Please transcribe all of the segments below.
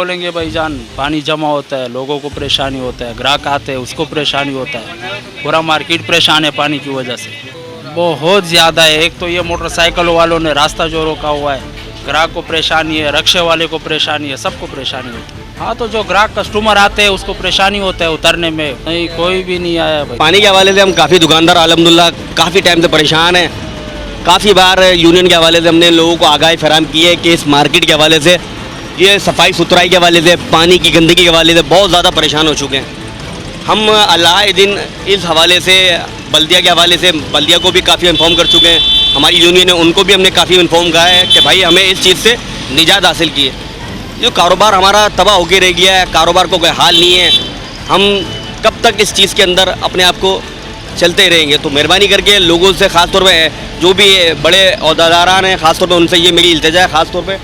बोलेंगे भाईजान, पानी जमा होता है, लोगों को परेशानी होता है, ग्राहक आते हैं उसको परेशानी होता है, पूरा मार्केट परेशान है पानी की वजह से, बहुत ज़्यादा है। एक तो ये मोटरसाइकिल वालों ने रास्ता जो रोका हुआ है, ग्राहक को परेशानी है, रिक्शे वाले को परेशानी है, सबको परेशानी होती है। हाँ, तो जो ग्राहक कस्टमर आते हैं उसको परेशानी होता है उतरने में, नहीं कोई भी नहीं आया भाई। पानी के हवाले से हम काफ़ी दुकानदार अल्हम्दुलिल्लाह काफ़ी टाइम से परेशान हैं। काफ़ी बार यूनियन के हवाले से हमने लोगों को आगाही फराहम की है कि इस मार्केट के हवाले से, ये सफाई सुथराई के हवाले से, पानी की गंदगी के हवाले से बहुत ज़्यादा परेशान हो चुके हैं। हम अल्लाह दिन इस हवाले से बल्दिया के हवाले से बल्दिया को भी काफ़ी इन्फॉर्म कर चुके हैं। हमारी यूनियन है उनको भी हमने काफ़ी इन्फॉर्म कहा है कि भाई हमें इस चीज़ से निजात हासिल की है। जो कारोबार हमारा तबाह होकर रह गया है, कारोबार को कोई हाल नहीं है, हम कब तक इस चीज़ के अंदर अपने आप को चलते रहेंगे। तो मेहरबानी करके लोगों से ख़ास तौर पे जो भी बड़े अहदेदारान हैं, ख़ास तौर पे उनसे ये मेरी इल्तिजा है ख़ास तौर पे,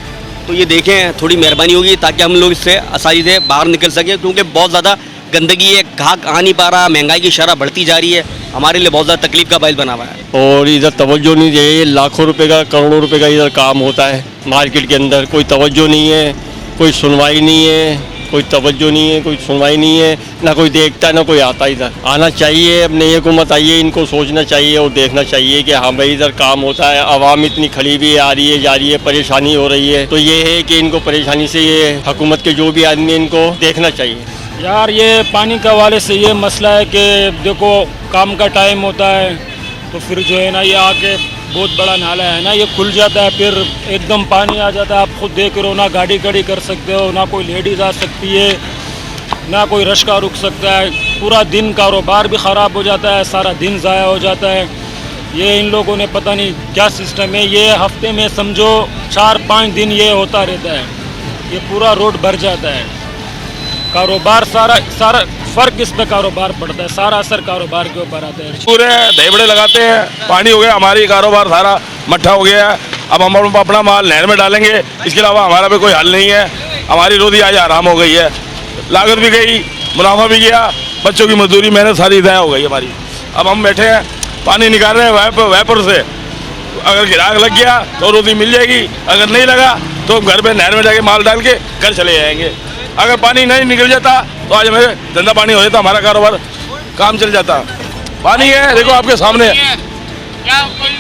तो ये देखें थोड़ी मेहरबानी होगी ताकि हम लोग इससे आसानी से बाहर निकल सकें, क्योंकि बहुत ज़्यादा गंदगी है, ग्राहक आ नहीं पा रहा, महंगाई की शरह बढ़ती जा रही है, हमारे लिए बहुत ज़्यादा तकलीफ का बाइस बना हुआ है। और इधर तवज्जो नहीं चाहिए, लाखों रुपए का करोड़ों रुपए का इधर काम होता है मार्केट के अंदर, कोई तवज्जो नहीं है, कोई सुनवाई नहीं है, कोई तवज्जो नहीं है, कोई सुनवाई नहीं है, ना कोई देखता है ना कोई आता। इधर आना चाहिए, अब नई हुकूमत आई है, इनको सोचना चाहिए और देखना चाहिए कि हाँ भाई इधर काम होता है, आवाम इतनी खड़ी भी आ रही है जा रही है, परेशानी हो रही है, तो ये है कि इनको परेशानी से ये हुकूमत के जो भी आदमी इनको देखना चाहिए। यार ये पानी के हवाले से ये मसला है कि देखो काम का टाइम होता है तो फिर जो है ना ये आके बहुत बड़ा नाला है ना, ये खुल जाता है, फिर एकदम पानी आ जाता है। आप खुद देख रहे हो ना, गाड़ी खड़ी कर सकते हो ना, कोई लेडीज़ आ सकती है ना, कोई रश्का रुक सकता है। पूरा दिन कारोबार भी ख़राब हो जाता है, सारा दिन ज़ाया हो जाता है। ये इन लोगों ने पता नहीं क्या सिस्टम है, ये हफ्ते में समझो 4-5 दिन ये होता रहता है, ये पूरा रोड भर जाता है। कारोबार सारा फर्क इस पे कारोबार पड़ता है, सारा असर कारोबार के ऊपर आता है। पूरे दही बड़े लगाते हैं, पानी हो गया, हमारी कारोबार सारा मट्ठा हो गया है। अब हम अपना माल नहर में डालेंगे, इसके अलावा हमारा भी कोई हल नहीं है। हमारी रोजी आज आराम हो गई है, लागत भी गई, मुनाफा भी गया, बच्चों की मजदूरी मेहनत सारी ज़ाया हो गई हमारी। अब हम बैठे हैं, पानी निकाल रहे हैं वैपर से, अगर गिराक लग गया तो रोजी मिल जाएगी, अगर नहीं लगा तो घर पे नहर में जाके माल डाल के घर चले जाएंगे। अगर पानी नहीं निकल जाता तो आज हमें धंधा पानी हो जाता, हमारा कारोबार काम चल जाता। पानी है देखो आपके सामने,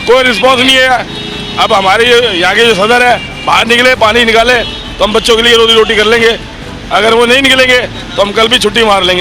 कोई रिस्पॉन्स नहीं है। अब हमारे यहाँ के जो सदर है बाहर निकले, पानी निकाले तो हम बच्चों के लिए रोजी रोटी कर लेंगे, अगर वो नहीं निकलेंगे तो हम कल भी छुट्टी मार लेंगे।